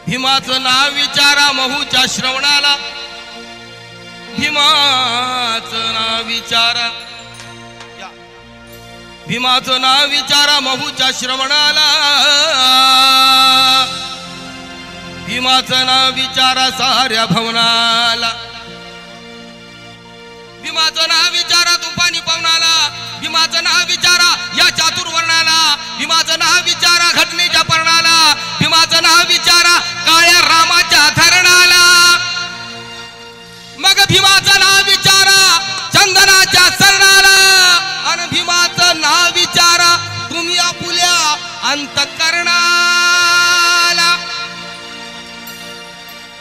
भीमाचं नाव विचारा महूच्या श्रवणाला, भीमाचं नाव विचारा, भीमाचं नाव विचारा महूच्या श्रवणाला, भीमाचं नाव विचारा साऱ्या भवनाला, भीमाचं नाव विचारा तुफानी पवनाला, भीमाचं नाव विचारा या चातुर्वर्णाला, भीमाचं नाव विचारा घटनेच्या पर्णाला, भीमाचं नाव विचारा काळ्या रामाच्या धरणाला, मग भीमाचं नाव विचारा चंदनाच्या सरणाला, आणि भीमाचं नाव विचारा तुम्ही आपुल्या अंतःकरणाला।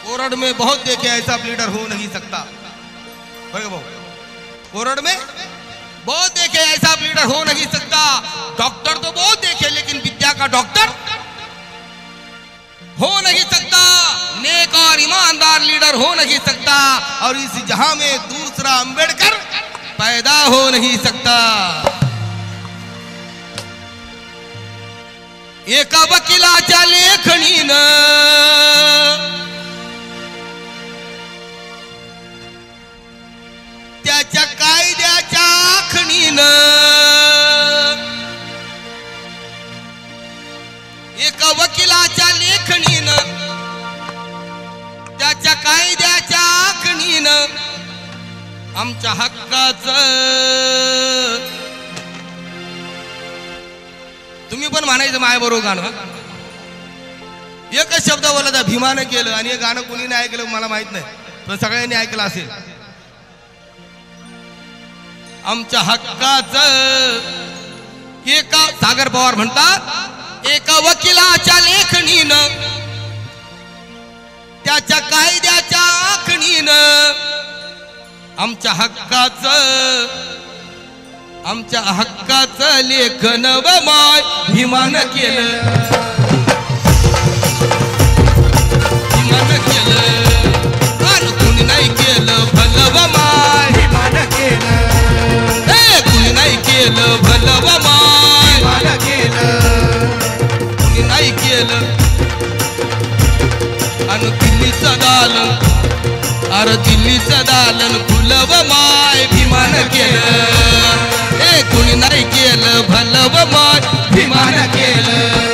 कोरड में बहुत देखे ऐसा लीडर हो नहीं सकता, कोरड में बहुत देखे ऐसा लीडर हो नहीं सकता। डॉक्टर तो बहुत देखे लेकिन विद्या का डॉक्टर हो नहीं सकता, नेक और ईमानदार लीडर हो नहीं सकता, और इस जहां में दूसरा अंबेडकर पैदा हो नहीं सकता। एका वकिलाच्या लेखणीनं त्याच्या कायद्याच्या आखणीनं, एका वकिलाच्या लेखणीनं त्याच्या कायद्याच्या आखणीनं आमच्या हक्काचं, तुम्ही पण म्हणायचं माय बरोबर गाणं, एकच शब्द बोलला भीमानं केलं, आणि हे गाणं कोणी नाही ऐकलं मला माहित नाही, पण सगळ्यांनी ऐकलं असेल। आमच्या हक्काचं एका सागर पवार म्हणतात, एका वकिलाच्या लेखणीनं त्याच्या कायद्याच्या आखणीनं आमच्या हक्काचं लेखन व माय भीमानं केलं, भीमानं केलं, आणि कुणी नाही केलं भलं व माय भीमानं केलं, कुणी नाही केलं भलं व माय भीमानं केलं, कुणी नाही केलं। आणि दिल्लीचं दालन, अरे दिल्लीचं दालन फुलं व माय भीमानं केलं, कुणी नाही केलं भलं व माय भीमानं केलं।